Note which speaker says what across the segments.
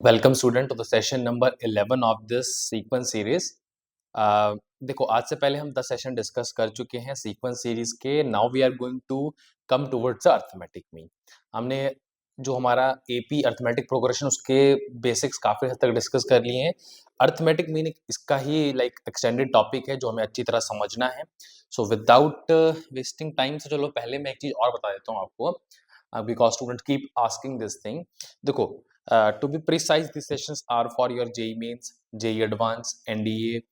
Speaker 1: Welcome student to the session number 11 of this sequence series. देखो, आज से पहले हम 10 सेशन डिस्कस कर चुके हैं सीक्वेंस सीरीज के। Now we are going to come towards arithmetic mean. हमने जो हमारा एपी अर्थमेटिक प्रोग्रेशन उसके बेसिक्स काफी हद तक डिस्कस कर लिए हैं। अर्थमेटिक मीन इसका ही एक्सटेंडेड टॉपिक है जो हमें अच्छी तरह समझना है। सो विदाउट वेस्टिंग टाइम से चलो पहले मैं एक चीज और बता देता हूँ आपको, because student keep asking this thing. देखो, to be precise, these sessions are for your JEE Mains, JEE Advanced, NDA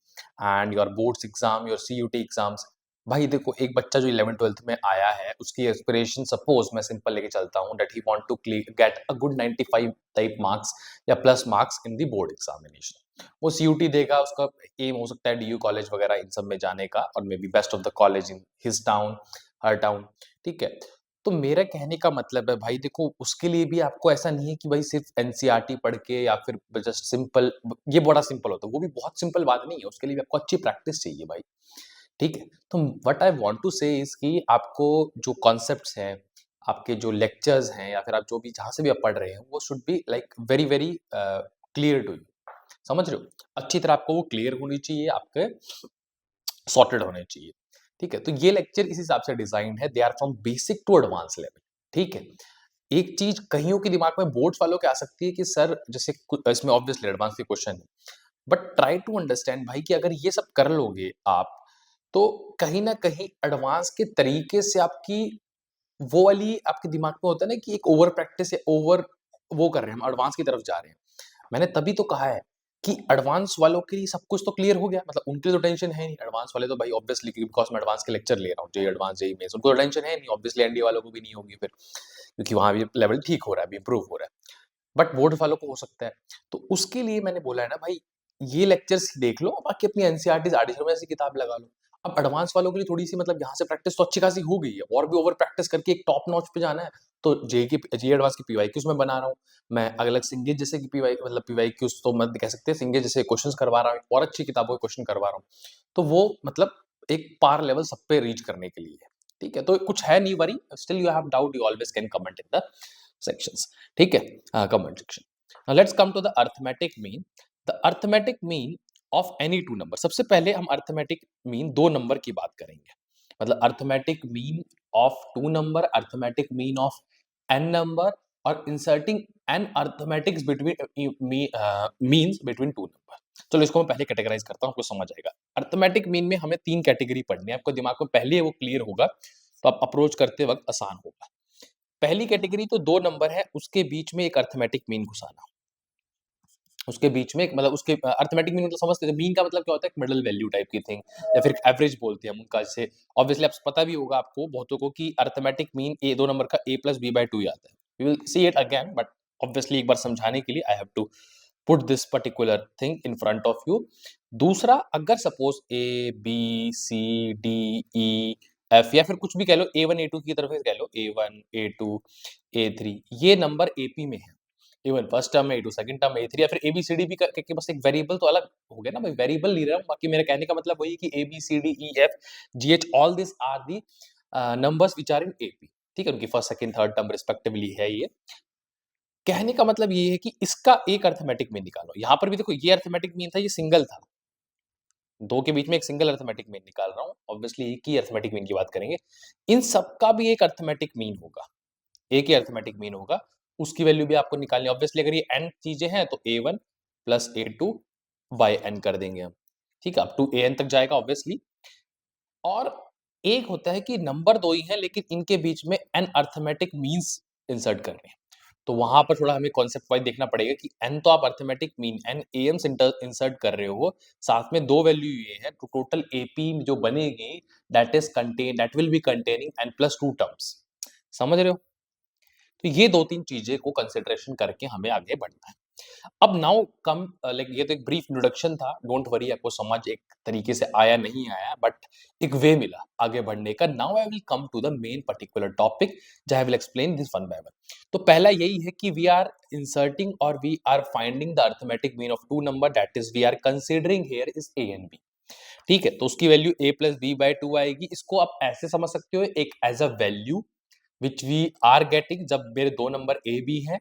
Speaker 1: and your boards exam, your CUT exams। भाई देखो, एक बच्चा जो 11th-12th में आया है उसकी एस्पिरेशन, सपोज मैं सिंपल लेके चलता हूँ, that he want to get a good 95 type marks या plus marks in the board examination. वो CUT देगा, उसका एम हो सकता है DU कॉलेज वगैरह इन सब में जाने का, और may be best of the college in his town, her town. ठीक है, तो मेरा कहने का मतलब है भाई देखो, उसके लिए भी आपको ऐसा नहीं है कि भाई सिर्फ एनसीईआरटी पढ़ के या फिर जस्ट सिंपल, ये बड़ा सिंपल होता है, वो भी बहुत सिंपल बात नहीं है, उसके लिए भी आपको अच्छी प्रैक्टिस चाहिए भाई। ठीक है, तो व्हाट आई वांट टू से इज कि आपको जो कॉन्सेप्ट्स हैं, आपके जो लेक्चर्स हैं, या फिर आप जो भी जहां से भी आप पढ़ रहे हैं, वो should be like very very clear to you. समझ रहे हो? अच्छी तरह आपको वो क्लियर होनी चाहिए, आपके सॉर्टेड होने चाहिए। ठीक है, तो ये लेक्चर इस हिसाब से डिजाइन है, they are from basic to advance level. ठीक है, एक चीज कईयों के दिमाग में बोर्ड्स वालों के आ सकती है कि सर जैसे इसमें ऑब्वियसली एडवांस के क्वेश्चन है, बट ट्राई टू अंडरस्टैंड भाई कि अगर ये सब कर लोगे आप, तो कहीं ना कहीं एडवांस के तरीके से आपकी वो वाली आपके दिमाग में होता है ना कि एक ओवर प्रैक्टिस या ओवर वो कर रहे हैं, हम एडवांस की तरफ जा रहे हैं। मैंने तभी तो कहा है कि एडवांस वालों के लिए सब कुछ तो क्लियर हो गया, मतलब उनके लिए तो टेंशन है नहीं। एडवांस वाले तो भाई ऑब्वियसली, बिकॉज मैं एडवांस के लेक्चर ले रहा हूँ, जेई एडवांस, जेई मेंस, उनको तो टेंशन है नहीं। ऑब्वियसली एनडीए वालों को भी नहीं होगी फिर, क्योंकि वहां भी लेवल ठीक हो रहा है, अभी इंप्रूव हो रहा है। बट बोर्ड वालों को हो सकता है, तो उसके लिए मैंने बोला है ना भाई, ये लेक्चर्स देख लो, बाकी अपनी एनसीईआरटी आरडी शर्मा जैसी किताब लगा लो। अब एडवांस वालों के लिए थोड़ी सी, मतलब यहाँ से प्रैक्टिस तो अच्छी खासी हो गई है, और भी ओवर प्रैक्टिस करके एक टॉप नॉच पे जाना है, तो जे एडवांस की पीवाईक्यूज में बना रहा हूँ मैं। अलग सिंगेज जैसे की पीवाई, मतलब पीवाईक्यूज तो मत कह सकते, सिंगेज जैसे क्वेश्चंस करवा रहा हूँ, और अच्छी किताबों के क्वेश्चन करवा रहा हूँ, तो वो मतलब एक पार लेवल सब पे रीच करने के लिए है। ठीक है, तो कुछ है नहीं worry, still you have doubt, you always can comment in the sections. ठीक है, comment section. Now let's come to the arithmetic mean. The arithmetic mean of any two number. सबसे पहले हम arithmetic mean दो नंबर की बात करेंगे, मतलब arithmetic mean of two number, arithmetic mean of n number, और inserting n arithmetics between means between two number। चलो इसको मैं पहले कैटेगराइज करता हूँ, आपको समझ आएगा। अर्थमेटिक मीन में हमें तीन कैटेगरी पढ़नी है, आपको दिमाग में पहले वो क्लियर होगा, तो आप अप्रोच करते वक्त आसान होगा। पहली कैटेगरी तो दो नंबर है, उसके बीच में एक अर्थमेटिक मीन घुसाना। उसके बीच में एक, मतलब उसके अर्थमेटिक मीन मतलब समझते हैं, मीन का मतलब क्या होता है, एक middle value type key thing, या फिर एवरेज बोलते हैं हम उनका। जैसे ऑब्वियसली आप पता भी होगा आपको बहुतों को कि अर्थमेटिक मीन ए दो नंबर का a plus B by two आता है। We will see it again, but obviously एक बार समझाने के लिए I have to put this particular thing in front of you. दूसरा, अगर suppose A B C D E F, या फिर कुछ भी कह लो, A1 A2 की तरफ से कह लो, A1 A2 A3, ये नंबर एपी में है। इवन फर्स्ट टर्म में A2, सेकंड टर्म में A3, या फिर ABCD भी करके बस एक वेरिएबल तो अलग हो गया ना भाई, वेरिएबल नहीं रहा हूं। बाकी मेरे कहने का मतलब वही कि ABCDEFGH all this are the numbers which are in AP. ठीक है, उनकी first second third term respectively है ये। कहने का मतलब ये है कि इसका एक अर्थमेटिक मीन निकालो। यहाँ पर भी देखो, ये अर्थमेटिक मीन था, ये सिंगल था, दो के बीच में एक सिंगल अर्थमेटिक मीन निकाल रहा हूँ। ऑब्वियसली एक ही अर्थमेटिक मीन की बात करेंगे, इन सबका भी एक अर्थमेटिक मीन होगा, एक ही अर्थमेटिक मीन होगा, उसकी वैल्यू भी आपको निकालनी है। ऑब्वियसली अगर ये n चीजें हैं तो A1 plus A2 bye n कर देंगे हम। ठीक है, अप टू AN तक जाएगा ऑब्वियसली। और एक होता है कि नंबर दो ही है, लेकिन इनके बीच में n अर्थमेटिक मीन्स इंसर्ट करने हैं, तो वहां पर थोड़ा हमें कॉन्सेप्ट वाइज देखना पड़ेगा कि n तो आप arithmetic mean n AMs insert कर रहे हो, साथ में दो वैल्यू ये है, तो टोटल AP जो बनेगी that will be containing n plus two terms. समझ रहे हो? तो ये दो तीन चीजें को कंसिडरेशन करके हमें आगे बढ़ना है। अब नाउ कम, लाइक ये तो एक ब्रीफ इंट्रोडक्शन था, डोंट वरी, आपको समझ एक तरीके से आया नहीं आया, बट एक वे मिला आगे बढ़ने का। Now I will come to the main particular topic, जहां I will explain this one by one. तो पहला यही है कि वी आर इंसर्टिंग और we are finding the arithmetic mean of two number, that is we are considering here is a and b. ठीक है, तो उसकी value a plus B by two आएगी। इसको आप ऐसे समझ सकते हो, एक as a value which we are getting, जब मेरे दो नंबर ए बी है,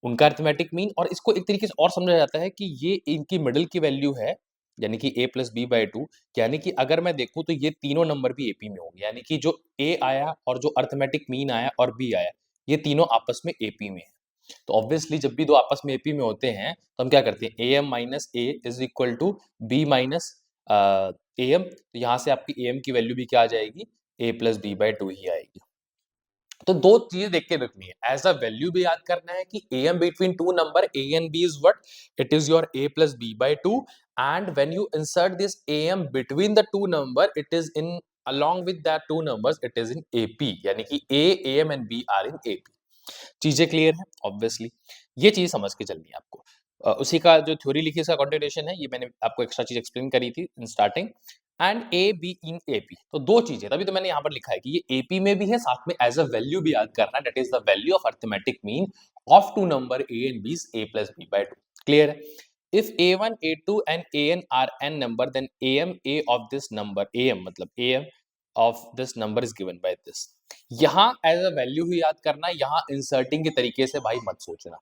Speaker 1: उनका अरिथमेटिक मीन, और इसको एक तरीके से और समझा जाता है कि ये इनकी मिडिल की वैल्यू है, यानी कि a plus B by two. यानी कि अगर मैं देखूं तो ये तीनों नंबर भी एपी में होंगे, यानी कि जो a आया और जो अरिथमेटिक मीन आया और b आया, ये तीनों आपस में एपी में है। तो ऑब्वियसली जब भी दो आपस में एपी में होते हैं तो हम क्या करते हैं, am minus A is equal to B minus am। तो यहाँ से आपकी am की वैल्यू भी क्या आ जाएगी, a plus B by two ही आएगी। तो दो चीजें देख के रखनी है, एज अ वैल्यू भी याद करना है कि am between two number a and b is what, it is your a plus b by 2, and when you insert this am between the two number, it is in along with that two numbers, it is in ap, यानी कि a am and b are in ap। चीजें clear है? Obviously ये चीज समझ के चलनी है आपको। उसी का जो थ्योरी लिखी है इसका कंटिन्यूएशन है, ये मैंने आपको एक्स्ट्रा चीज एक्सप्लेन करी थी in starting. And A be in AP, तो दो चीजें, तभी तो मैंने यहाँ पर लिखा है कि ये एपी में भी है, साथ में एज अ वैल्यू भी याद करना है, that is the value of arithmetic mean of two number A and B is a plus B by two. Clear है? If a1, a2 and an are n number, then am a of this number, am मतलब am of this number is given by this। यहाँ as a value ही याद करना है, यहाँ inserting के तरीके से भाई मत सोचना।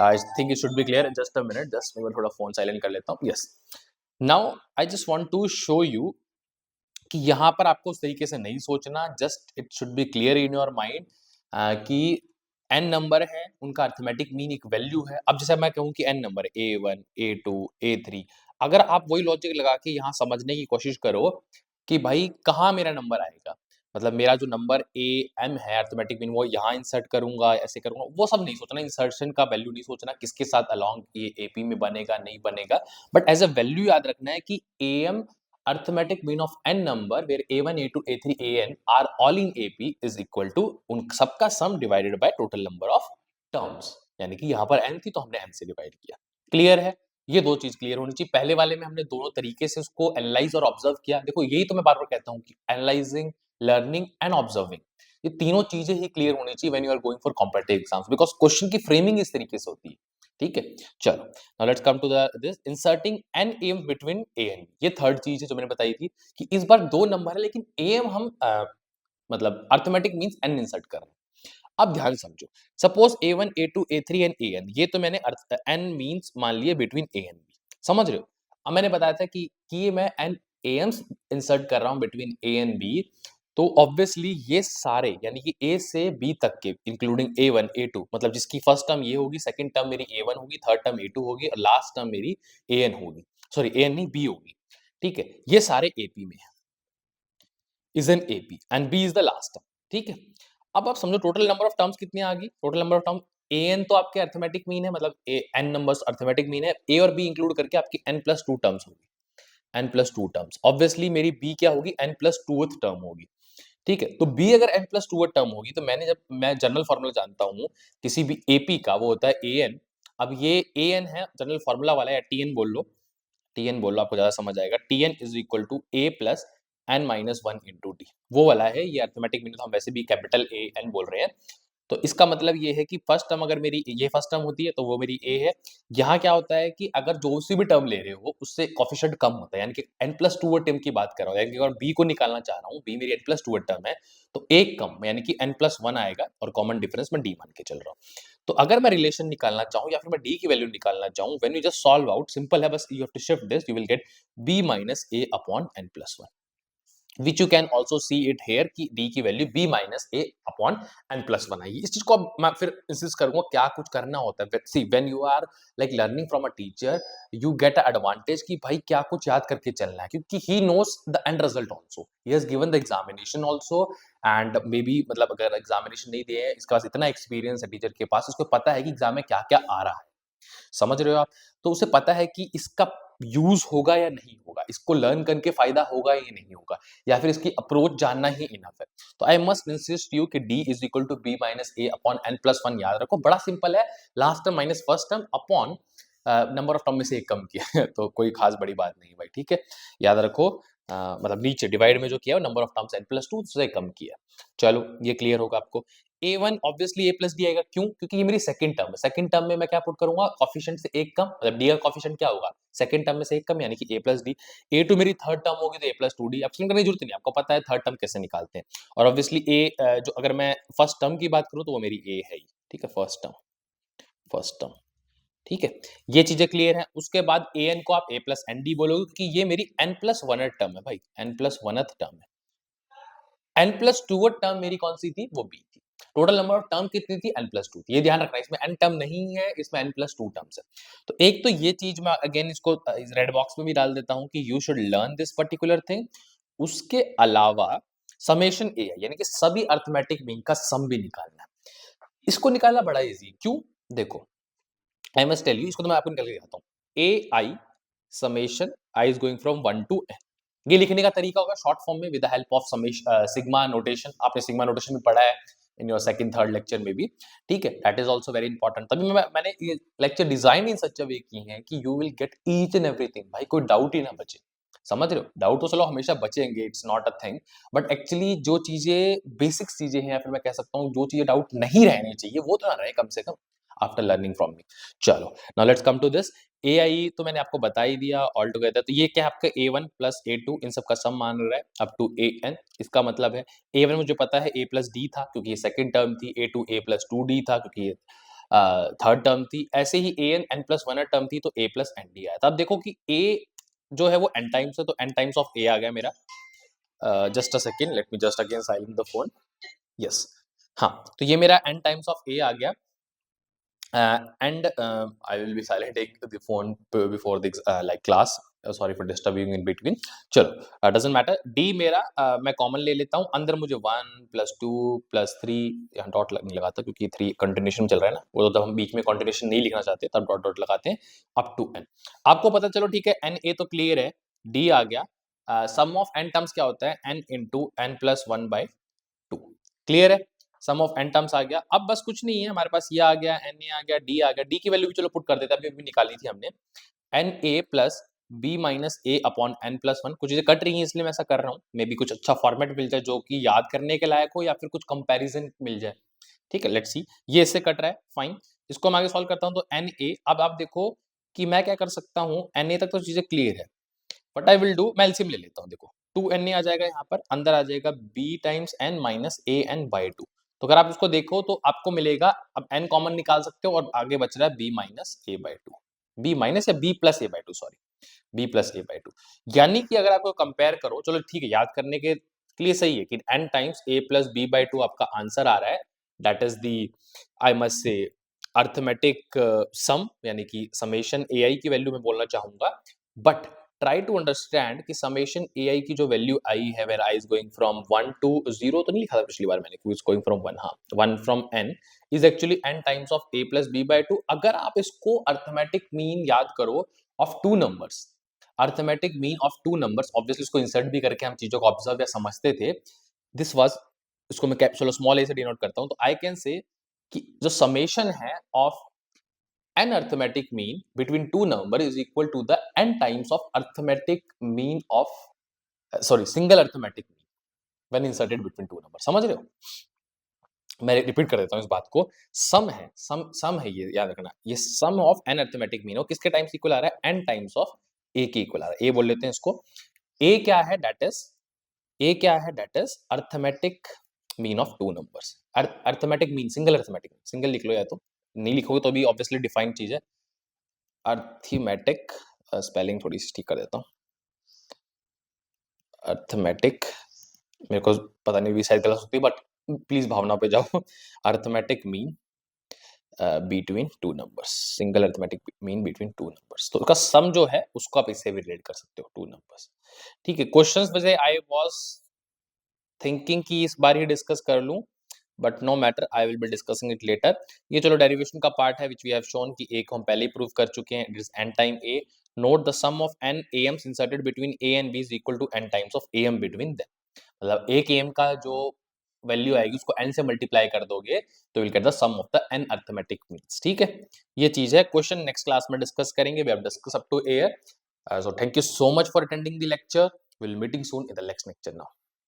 Speaker 1: I think it should be clear. Just a minute, just मैं थोड़ा फोन साइलेंट कर लेता हूँ। Yes, now I just want to show you कि यहाँ पर आपको उस तरीके से नहीं सोचना, just it should be clear in your mind कि n नंबर है, उनका अरिथमेटिक मीन एक वैल्यू है। अब जैसे मैं कहूँ कि n number a1, a2, a3, अगर आप वही लॉजिक लगा के यहाँ समझने की कोशिश करो कि भाई कहाँ मेरा नंबर आएगा, मतलब मेरा जो नंबर ए एम है अरिथमेटिक मीन वो यहाँ इंसर्ट करूंगा, ऐसे करूंगा, वो सब नहीं सोचना। इंसर्शन का वैल्यू नहीं सोचना, किसके साथ अलॉन्ग ये एपी में बनेगा नहीं बनेगा, बट एज अ वैल्यू याद रखना है कि A M arithmetic mean of n number where a1 a2 a3 an are all in ap is equal to उन सबका सम divided by total number of terms, यानी कि यहाँ पर n थी तो हमने n से डिवाइड किया। क्लियर है? ये दो चीज क्लियर होनी चाहिए। पहले वाले में हमने दोनों तरीके से उसको एनालाइज और ऑब्जर्व किया। देखो यही तो मैं बार बार कहता हूँ कि एनालाइजिंग, लर्निंग एंड ऑब्जर्विंग, ये तीनों चीजें ही क्लियर होनी चाहिए when you are going for competitive exams, because question की फ्रेमिंग इस तरीके से होती है। ठीक है, चलो now let's come to this inserting N M between A and B. ये थर्ड चीज है जो मैंने बताई थी कि इस बार दो नंबर है लेकिन ए एम हम मतलब अरिथमेटिक मींस एन इंसर्ट कर रहे हैं। अब ध्यान समझो, suppose a1 a2 a3 and an, ये तो मैंने n मींस मान लिए बिटवीन a एंड b, समझ रहे हो? अब मैंने बताया था कि ये मैं n am's इंसर्ट कर रहा हूं बिटवीन a एंड b, तो ऑब्वियसली ये सारे यानी कि a से b तक के इंक्लूडिंग a1 a2, मतलब जिसकी फर्स्ट टर्म ये होगी, सेकंड टर्म मेरी a1 होगी, थर्ड टर्म a2 होगी और लास्ट टर्म मेरी an होगी, सॉरी an नहीं b होगी। ठीक है, ये सारे AP में है, is an AP and B is the last term. ठीक है, अब आप समझो टोटल नंबर ऑफ टर्म्स कितनी आ गई। Total number of term an तो आपके अरिथमेटिक मीन है, मतलब n नंबर्स अरिथमेटिक मीन है, a और b इंक्लूड करके आपकी n+2 टर्म्स होगी, n+2 टर्म्स। ऑब्वियसली मेरी b क्या होगी, n+2th टर्म होगी। ठीक है, तो b अगर n+2th टर्म होगी तो जब मैं जनरल फॉर्मूला जानता हूँ किसी भी AP का, वो होता है an। अब ये an है, जनरल फॉर्मूला वाला है, tn बोल लो, tn बोल लो, आपको ज्यादा समझ आएगा। tn is equal to a plus n minus one into T, वो वाला है। ये अरिथमेटिक मीन तो हम वैसे भी कैपिटल ए एन बोल रहे हैं। तो इसका मतलब ये है कि फर्स्ट टर्म अगर मेरी ये फर्स्ट टर्म होती है तो वो मेरी ए है। यहाँ क्या होता है कि अगर जो सी भी टर्म ले रहे हो उससे कॉफिशिएंट कम होता है, यानी कि n+2 टर्म की बात कर रहा हूँ, यानी कि अगर b को निकालना चाह रहा हूँ, b मेरी n+2 टर्म है, तो एक कम यानी कि n+1 आएगा और कॉमन डिफरेंस मैं d मान के चल रहा हूँ। तो अगर मैं रिलेशन निकालना चाहूँ या फिर मैं d की वैल्यू निकालना चाहूँ, when you just solve out, simple है, बस you have to shift this, you will get b minus a upon n+1, which you can also see it here कि d की value b minus a upon n+1 आएगी। इस चीज को अब मैं फिर इंसिस्ट करूंगा क्या कुछ करना होता है। See when you are like learning from a teacher, you get a advantage कि भाई क्या कुछ याद करके चलना है, क्योंकि he knows the end result also, he has given the examination also, and may be मतलब अगर एग्जामिनेशन नहीं दिए है, इसके पास इतना एक्सपीरियंस है टीचर के पास, उसको पता है कि एग्जाम में क्या क्या आ रहा है, समझ रहे हो आप? तो उसे पता है कि इसका यूज होगा या नहीं होगा, इसको लर्न करके फायदा होगा या नहीं होगा, या फिर इसकी अप्रोच जानना ही इनफ है। तो आई मस्ट इंसिस्ट यू कि d is equal to b minus A upon n+1 याद रखो, बड़ा सिंपल है, last term minus first term upon number of term में से एक कम किया है तो कोई खास बड़ी बात नहीं भाई। ठीक है, याद रखो, मतलब नीचे डिवाइड में जो किया नंबर ऑफ टर्म्स n+2 से कम किया। चलो ये क्लियर होगा आपको। a1 obviously a plus D आएगा, क्यों? क्योंकि ये मेरी सेकंड टर्म है। सेकंड टर्म में मैं क्या पुट करूंगा, कोफिशिएंट से एक कम, मतलब d का कोफिशिएंट क्या होगा, सेकंड टर्म में से एक कम, यानी कि a प्लस डी। a2 मेरी थर्ड टर्म होगी तो a प्लस 2d, ऑप्शन करने की जरूरत नहीं, आपको पता है थर्ड टर्म कैसे निकालते हैं। और ऑब्वियसली a जो अगर मैं फर्स्ट टर्म की बात करूं तो वो मेरी a है ही। ठीक है, फर्स्ट टर्म, फर्स्ट टर्म, ठीक है, ये चीजें क्लियर है। उसके बाद an को आप a प्लस एन डी बोलोगे क्योंकि ये मेरी n प्लस वन टर्म है भाई, n प्लस वन टर्म है। n प्लस टू टर्म मेरी कौन सी थी, वो b थी। टोटल नंबर ऑफ टर्म कितनी थी, n प्लस टू थी। ये ध्यान रखना, इसमें n टर्म नहीं है, इसमें n प्लस टू टर्म्स है। तो एक तो ये चीज मैं अगेन इसको इस रेड बॉक्स में भी डाल देता हूं कि you should learn this particular thing. उसके अलावा समेशन a है, यानी कि सभी अर्थमेटिक मीन का सम भी निकालना है। इसको निकालना बड़ा इजी, क्यों, देखो आई मस्ट टेल यू, इसको तो मैं आपको निकल के दिखाता हूँ। A i summation i is going from 1 to n, ये लिखने का तरीका होगा शॉर्ट फॉर्म में with the help of sigma notation. आपने सिग्मा नोटेशन भी पढ़ा है in your second third lecture में भी, ठीक है, that is also very important. तभी मैंने ये लेक्चर डिजाइन इन सच अ वे की है कि you will gate each and everything, भाई कोई डाउट ही ना बचे। समझ रहे हो, डाउट तो चलो हमेशा बचेंगे, it's not a thing, but actually जो चीजें बेसिक्स चीजें हैं, या फिर मैं कह सकता हूँ जो चीजें डाउट नहीं रहनी चाहिए, वो तो ना रहे कम से कम आफ्टर लर्निंग फ्रॉम मी। चलो now let's come to this. A i तो मैंने आपको बता ही दिया ऑल टुगेदर, तो ये क्या है आपका A1 प्लस A2 इन सब का सम मान रहा है अप टू AN। इसका मतलब है A1 मुझे पता है A प्लस डी था क्योंकि ये सेकंड टर्म थी, A2 A plus two D था क्योंकि ये थर्ड टर्म थी, ऐसे ही AN N plus one term थी तो A प्लस एन डी आया था। अब देखो कि A जो है वो n टाइम्स है, तो n टाइम्स ऑफ A आ गया मेरा। Just a second, let me just again silent the phone. Yes, हाँ, तो ये मेरा n टाइम्स ऑफ A आ गया। And I will be silencing the phone before the like class. Sorry for disturbing in between. चलो doesn't matter. D मेरा मैं common ले लेता हूँ, अंदर मुझे 1 प्लस 2 प्लस 3, यहाँ डॉट नहीं लगाता क्योंकि 3 कंटिन्यूशन चल रहा है ना, वो तो हम बीच में कंटिन्यूशन नहीं लिखना चाहते तब डॉट डॉट लगाते हैं अप टू n। आपको पता चलो ठीक है, n a तो क्लियर है, d आ गया। सम ऑफ n टर्म्स क्या होता है, n into n plus one by two, clear है, सम ऑफ n टर्म्स आ गया। अब बस कुछ नहीं है, हमारे पास ये आ गया, na आ गया, d आ गया, d की वैल्यू भी चलो पुट कर देते हैं, अभी निकाली थी हमने, na plus b minus a upon n plus one. कुछ चीजें कट रही हैं इसलिए मैं ऐसा कर रहा हूँ, मे बी कुछ अच्छा फॉर्मेट मिल जाए जो कि याद करने के लायक हो, या फिर कुछ कंपैरिजन मिल जाए, ठीक है, लेट्स सी। ये इससे कट रहा है, फाइन, इसको मैं आगे सॉल्व करता हूँ। तो na, अब आप देखो कि मैं क्या कर सकता हूँ, na तक तो चीजें क्लियर है, बट आई विल डू, मैं एलसीएम ले लेता हूँ। देखो 2na आ जाएगा, यहाँ पर अंदर आ जाएगा b times n minus an by two. तो अगर आप इसको देखो तो आपको मिलेगा, अब n कॉमन निकाल सकते हो और आगे बच रहा है b minus a by two, b minus या b plus a by two, sorry b plus a by two. यानी कि अगर आपको कंपेयर करो, चलो ठीक है, याद करने के लिए सही है कि n times a plus b by two आपका आंसर आ रहा है, that is the I must say arithmetic sum, यानी कि समेशन ai की वैल्यू मैं बोलना चाहूंगा। बट ट्राई टू अंडरस्टैंड कि समेशन ai की जो वैल्यू आई है, where i is going from 1 to 0 तो नहीं लिखा था पिछली बार मैंने, इज गोइंग फ्रॉम 1, हाँ 1 from n is actually n times of a plus b by to. अगर आप इसको अर्थमेटिक मीन याद करो of two numbers, arithmetic mean of two numbers, obviously इसको इंसर्ट भी करके हम चीजों को ऑब्जर्व या समझते थे, दिस वाज, इसको मैं चलो स्मॉल a से डिनोट करता हूं, तो आई कैन से कि जो समेशन है of an arithmetic mean between two number is equal to the n times of arithmetic mean of single arithmetic mean when inserted between two numbers। समझ रहे हो, मैं रिपीट कर देता हूँ इस बात को। सम है, ये याद रखना, ये सम ऑफ एन अर्थमेटिक मीन हो किसके टाइम्स इक्वल आ रहा है, एन टाइम्स ऑफ ए के इक्वल आ रहा है। ए बोल लेते हैं इसको, ए क्या है, that is arithmetic mean of two numbers. Arithmetic mean, single arithmetic, single लिख लो, या तो नहीं लिखोगे तो भी ऑब्वियसली डिफाइंड चीज है। अर्थमेटिक स्पेलिंग थोड़ी सी ठीक कर देता हूँ, अर्थमेटिक, मेरे को पता नहीं भी शायद गलत होती है, बट प्लीज भावना पे जाओ। Arithmetic mean between two numbers, single arithmetic mean between two numbers, तो उसका सम जो है उसको आप इससे भी रिलेट कर सकते हो, टू नंबर्स, ठीक है। क्वेश्चंस वैसे आई वाज थिंकिंग कि इस बार ही डिस्कस कर लूं, but no matter, I will be discussing it later. ये चलो डेरिवेशन का पार्ट है विच वी हैव शोन कि a को हम पहले ही प्रूव कर चुके हैं, it is n time a। Note the sum of n am's inserted between a and b is equal to n times of am between them. मतलब एक am का जो वैल्यू आएगी उसको n से मल्टीप्लाई कर दोगे तो will get the sum of the n arithmetic means, ठीक है। ये चीज है, क्वेश्चन नेक्स्ट क्लास में डिस्कस करेंगे, we have discuss up to here। So thank you so much for attending the lecture, we'll meeting soon in the next lecture now।